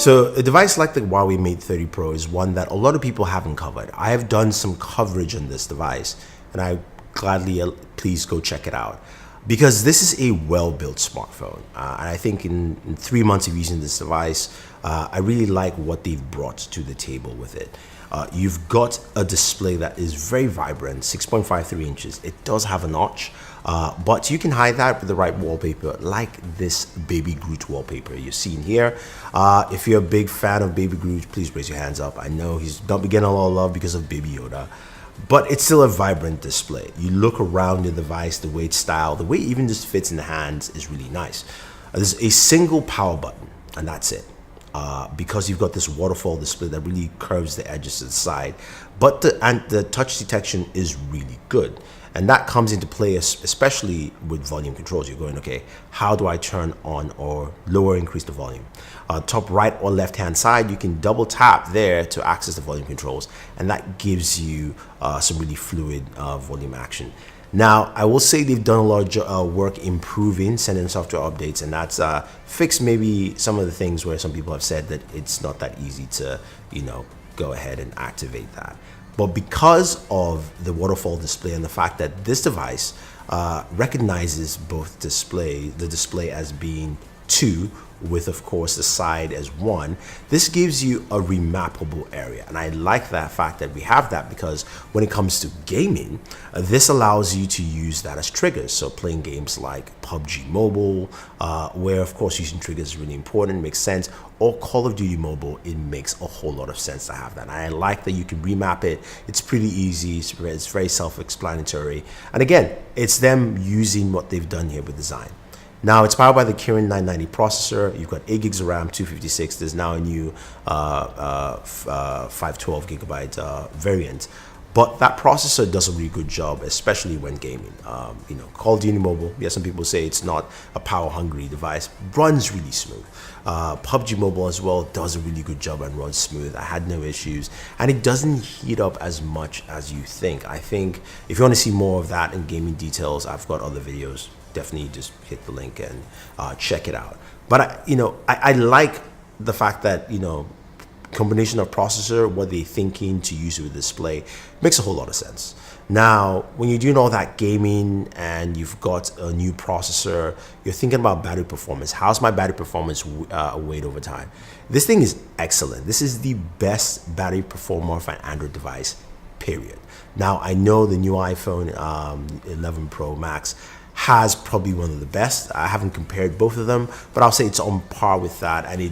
So a device like the Huawei Mate 30 Pro is one that a lot of people haven't covered. I have done some coverage on this device, and I gladly please go check it out, because this is a well-built smartphone. And I think in 3 months of using this device, I really like what they've brought to the table with it. You've got a display that is very vibrant, 6.53 inches. It does have a notch, but you can hide that with the right wallpaper, like this Baby Groot wallpaper you're seeing here. If you're a big fan of Baby Groot, please raise your hands up. I know he's not getting a lot of love because of Baby Yoda, but it's still a vibrant display. You look around the device, the way it's styled, the way it even just fits in the hands is really nice. There's a single power button, and that's it. Because you've got this waterfall display that really curves the edges to the side, but the touch detection is really good, and that comes into play especially with volume controls. You're going, okay, how do I turn on or lower, increase the volume? Top right or left hand side, you can double tap there to access the volume controls, and that gives you some really fluid volume action. Now, I will say they've done a lot of work improving, sending software updates, and that's fixed maybe some of the things where some people have said that it's not that easy to, go ahead and activate that. But because of the waterfall display and the fact that this device recognizes both the display as being 2, with of course the side as 1, this gives you a remappable area, and I like that fact that we have that, because when it comes to gaming, this allows you to use that as triggers. So playing games like PUBG Mobile, where of course using triggers is really important, makes sense, or Call of Duty Mobile, it makes a whole lot of sense to have that. And I like that you can remap it. It's pretty easy, it's very self-explanatory, and again, it's them using what they've done here with design. Now, it's powered by the Kirin 990 processor. You've got 8 gigs of RAM, 256. There's now a new 512 gigabyte variant. But that processor does a really good job, especially when gaming. Call of Duty Mobile, some people say it's not a power-hungry device, runs really smooth. PUBG Mobile as well does a really good job and runs smooth. I had no issues, and it doesn't heat up as much as you think. I think if you want to see more of that in gaming details, I've got other videos. Definitely just hit the link and check it out. But I like the fact that combination of processor, what they're thinking to use with display, makes a whole lot of sense. Now, when you're doing all that gaming and you've got a new processor, you're thinking about battery performance. How's my battery performance weight over time? This thing is excellent. This is the best battery performer for an Android device, period. Now, I know the new iPhone 11 Pro Max has probably one of the best. I haven't compared both of them, but I'll say it's on par with that, and it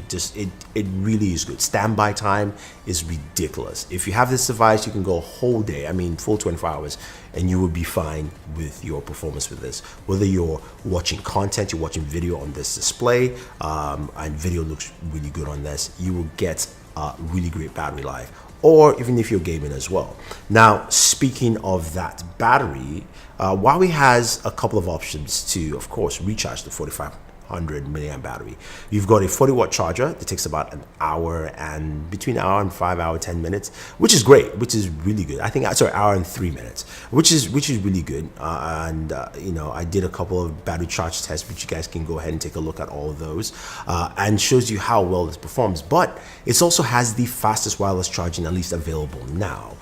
really is good. Standby time is ridiculous. If you have this device, you can go a whole day, full 24 hours, and you will be fine with your performance with this. Whether you're watching content, you're watching video on this display, and video looks really good on this, you will get really great battery life, or even if you're gaming as well. Now, speaking of that battery, Huawei has a couple of options to, of course, recharge the 4500 milliamp battery. You've got a 40-watt charger that takes about an hour and between an hour and 5 hour 10 minutes, which is great, which is really good. I think hour and 3 minutes, which is really good. I did a couple of battery charge tests, which you guys can go ahead and take a look at all of those, and shows you how well this performs. But it also has the fastest wireless charging, at least available now.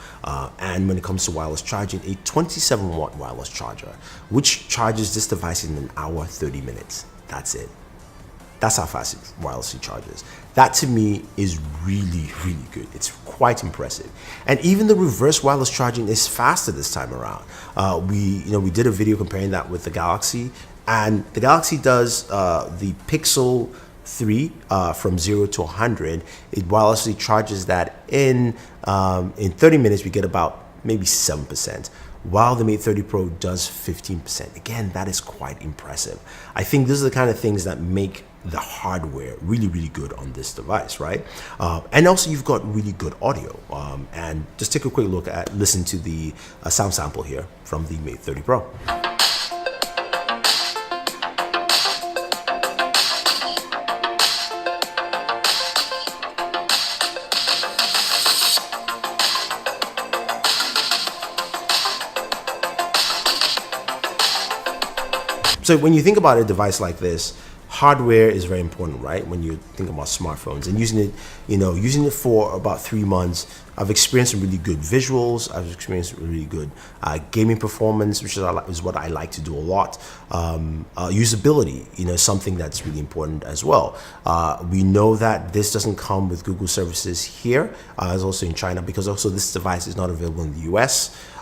And when it comes to wireless charging, a 27-watt wireless charger, which charges this device in an hour 30 minutes. That's it. That's how fast it wirelessly charges. That to me is really, really good. It's quite impressive. And even the reverse wireless charging is faster this time around. We did a video comparing that with the Galaxy, and the Galaxy does the Pixel 3 from 0 to 100. It wirelessly charges that in 30 minutes. We get about maybe 7%. While the Mate 30 Pro does 15%. Again, that is quite impressive. I think these are the kind of things that make the hardware really, really good on this device, right? And also you've got really good audio. And just take a quick listen to the sound sample here from the Mate 30 Pro. So when you think about a device like this, hardware is very important, right? When you think about smartphones and using it, using it for about 3 months, I've experienced some really good visuals. I've experienced really good gaming performance, which is what I like to do a lot. Usability, something that's really important as well. We know that this doesn't come with Google services here, as also in China, because also this device is not available in the US.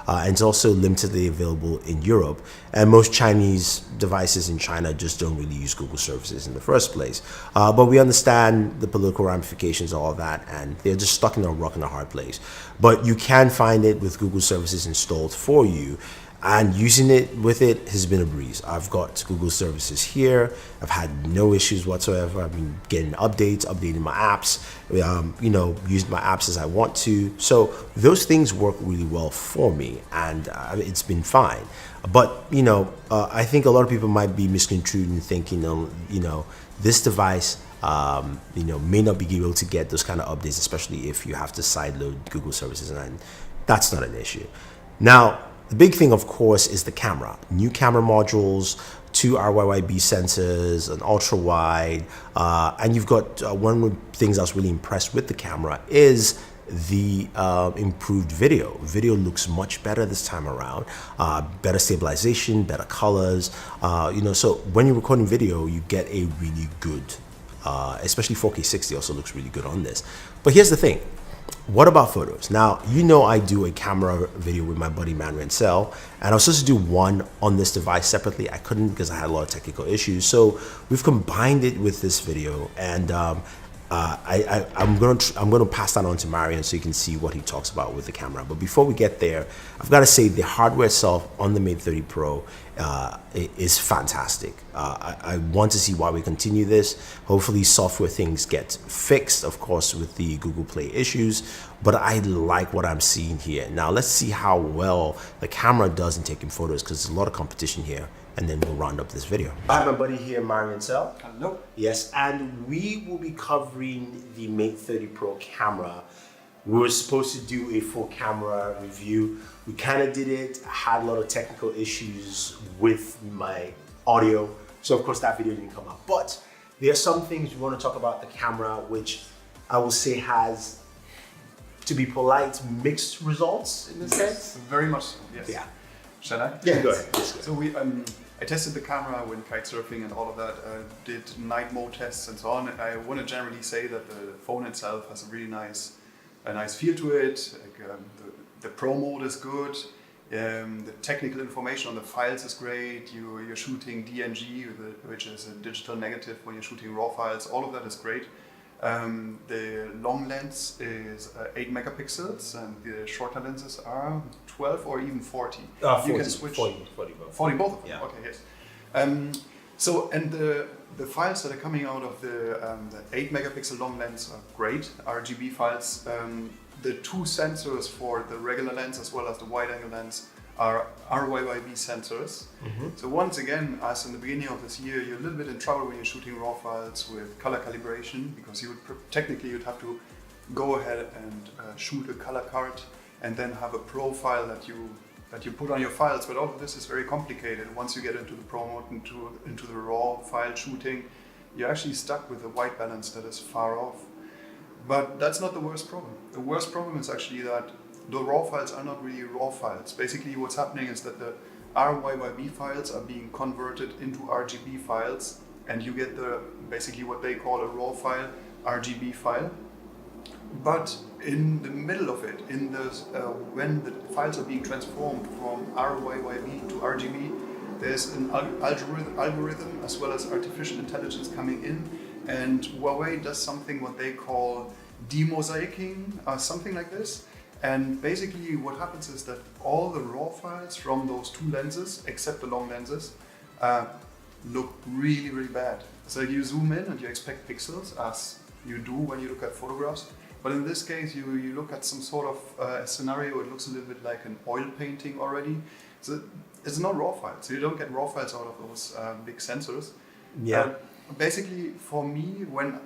And it's also limitedly available in Europe. And most Chinese devices in China just don't really use Google services in the first place. But we understand the political ramifications of all that, and they're just stuck in a rock and a hard place. But you can find it with Google services installed for you. And using it with it has been a breeze. I've got Google services here. I've had no issues whatsoever. I've been getting updates, updating my apps, using my apps as I want to. So those things work really well for me, and it's been fine. But, I think a lot of people might be misconstrued in thinking, this device may not be able to get those kind of updates, especially if you have to sideload Google services, and that's not an issue. Now, the big thing, of course, is the camera. New camera modules, 2 RYYB sensors, an ultra wide, and you've got one of the things I was really impressed with the camera is the improved video. Video looks much better this time around. Better stabilization, better colors. So when you're recording video, you get a really good, especially 4K 60 also looks really good on this. But here's the thing. What about photos? Now, I do a camera video with my buddy Man Rancel, and I was supposed to do one on this device separately. I couldn't because I had a lot of technical issues. So we've combined it with this video, and I'm gonna pass that on to Marion so you can see what he talks about with the camera. But before we get there, I've got to say the hardware itself on the Mate 30 Pro is fantastic. I want to see why we continue this. Hopefully software things get fixed, of course, with the Google Play issues, but I like what I'm seeing here. Now let's see how well the camera does in taking photos, because there's a lot of competition here, and then we'll round up this video. I have my buddy here, Marion Sell. Hello. Yes, and we will be covering the Mate 30 Pro camera. We were supposed to do a full camera review. We kind of did it. I had a lot of technical issues with my audio, so of course that video didn't come out. But there are some things we want to talk about the camera, which I will say has, to be polite, mixed results in a sense. Very much so, yes. Yeah. Shall I? Yeah, go ahead. Yes, go So ahead. I tested the camera when kitesurfing and all of that, did night mode tests and so on. I want to generally say that the phone itself has a really nice feel to it. Like, the Pro mode is good. The technical information on the files is great. You're shooting DNG, which is a digital negative when you're shooting RAW files. All of that is great. The long lens is 8 megapixels, and the shorter lenses are 12 or even 40. 40, you can switch 40 both. 40 both of them. Yeah. Okay, yes. And the files that are coming out of the 8 megapixel long lens are great, RGB files. The 2 sensors for the regular lens as well as the wide angle lens are RYYB sensors. Mm-hmm. So once again, as in the beginning of this year, you're a little bit in trouble when you're shooting RAW files with color calibration, because technically you'd have to go ahead and shoot a color card and then have a profile that you put on your files. But all of this is very complicated. Once you get into the Pro mode, into the RAW file shooting, you're actually stuck with a white balance that is far off. But that's not the worst problem. The worst problem is actually that the RAW files are not really RAW files. Basically what's happening is that the RYYB files are being converted into RGB files, and you get basically what they call a RAW file, RGB file. But in the middle of it, when the files are being transformed from RYYB to RGB, there's an algorithm as well as artificial intelligence coming in, and Huawei does something what they call demosaicing, something like this. And basically what happens is that all the RAW files from those 2 lenses, except the long lenses, look really, really bad. So you zoom in and you expect pixels, as you do when you look at photographs. But in this case, you look at some sort of scenario, it looks a little bit like an oil painting already. So it's not RAW files. So you don't get RAW files out of those big sensors. Yeah. Basically, for me, when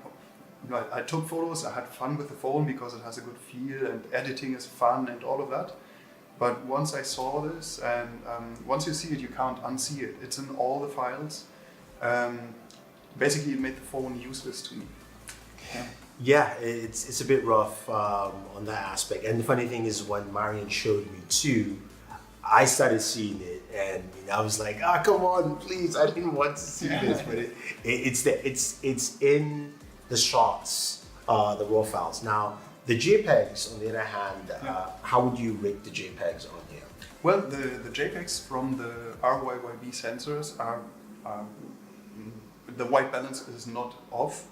I took photos, I had fun with the phone because it has a good feel and editing is fun and all of that. But once I saw this, and once you see it, you can't unsee it. It's in all the files. basically it made the phone useless to me. Yeah. Yeah, it's a bit rough on that aspect. And the funny thing is, when Marian showed me too, I started seeing it, and I was like, "Ah, come on, please! I didn't want to see this." But it's in the shots, the raw files. Now, the JPEGs, on the other hand, how would you rate the JPEGs on here? Well, the JPEGs from the RYYB sensors are the white balance is not off.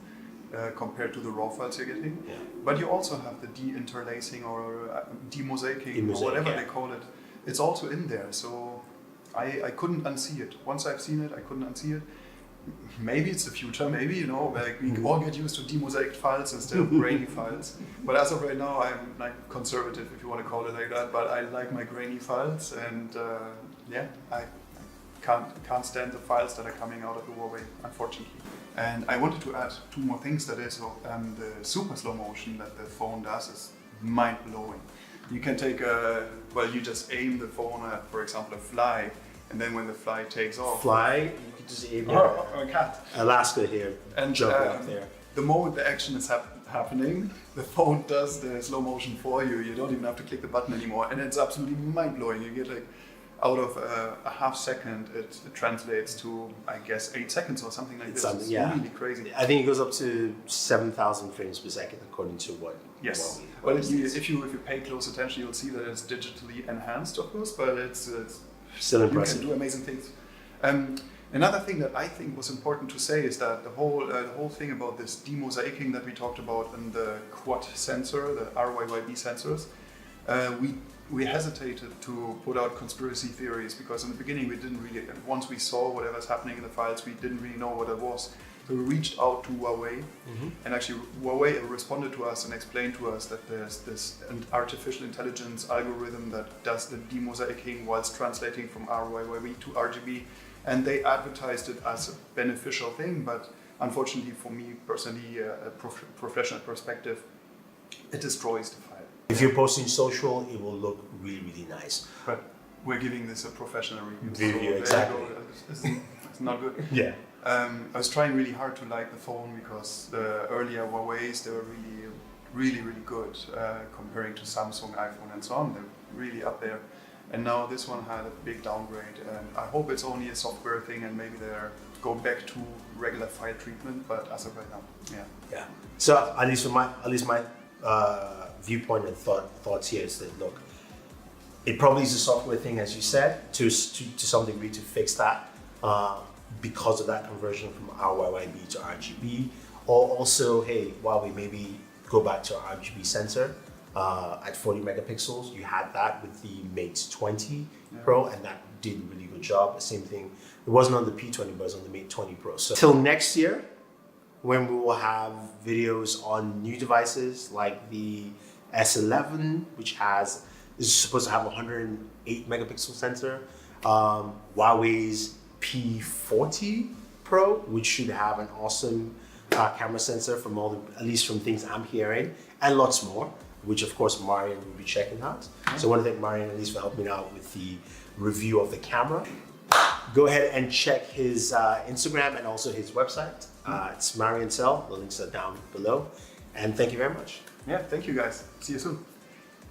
Compared to the raw files you're getting, but you also have the de-interlacing or de-mosaicing or whatever they call it. It's also in there, so I couldn't unsee it. Once I've seen it, I couldn't unsee it. Maybe it's the future, maybe, like we all get used to de-mosaic files instead of grainy files. But as of right now, I'm like conservative, if you want to call it like that, but I like my grainy files, and I can't stand the files that are coming out of the Huawei, unfortunately. And I wanted to add two more things. That is, the super slow motion that the phone does is mind-blowing. You can take you just aim the phone at, for example, a fly, and then when the fly takes off... Fly? You can just aim a cat. Alaska here, and jumping up there. The moment the action is happening, the phone does the slow motion for you. You don't even have to click the button anymore, and it's absolutely mind-blowing. You get like... out of a half second, it translates to, I guess, 8 seconds or something like this. It's really crazy. I think it goes up to 7,000 frames per second, according to what. Yes. Well, if you pay close attention, you'll see that it's digitally enhanced, of course, but it's still impressive. You can do amazing things. Another thing that I think was important to say is that the whole thing about this demosaicing that we talked about in the quad sensor, the RYYB sensors, we hesitated to put out conspiracy theories because in the beginning we didn't really, once we saw whatever's happening in the files, we didn't really know what it was. So we reached out to Huawei, and actually Huawei responded to us and explained to us that there's this artificial intelligence algorithm that does the demosaicing whilst translating from RYYB to RGB, and they advertised it as a beneficial thing, but unfortunately for me personally, a professional perspective, it destroys the file. If you're posting social, it will look really, really nice. But we're giving this a professional review. So exactly. It's not good. Yeah. I was trying really hard to like the phone because the earlier Huawei's, they were really good comparing to Samsung, iPhone and so on. They're really up there. And now this one had a big downgrade. And I hope it's only a software thing and maybe they're go back to regular file treatment. But as of right now, yeah. So at least my viewpoint and thoughts here is that, look, it probably is a software thing, as you said, to some degree to fix that because of that conversion from RYYB to RGB, or also, hey, Huawei, maybe go back to RGB sensor at 40 megapixels. You had that with the Mate 20 Pro, and that did a really good job. The same thing, it wasn't on the P20, but it was on the Mate 20 Pro. So till next year, when we will have videos on new devices like the S11, which is supposed to have a 108 megapixel sensor, Huawei's P40 Pro, which should have an awesome camera sensor at least from things I'm hearing, and lots more, which of course Marian will be checking out. So I want to thank Marian at least for helping me out with the review of the camera. Go ahead and check his Instagram and also his website. It's Marian Cell. The links are down below. And thank you very much. Yeah, thank you guys. See you soon.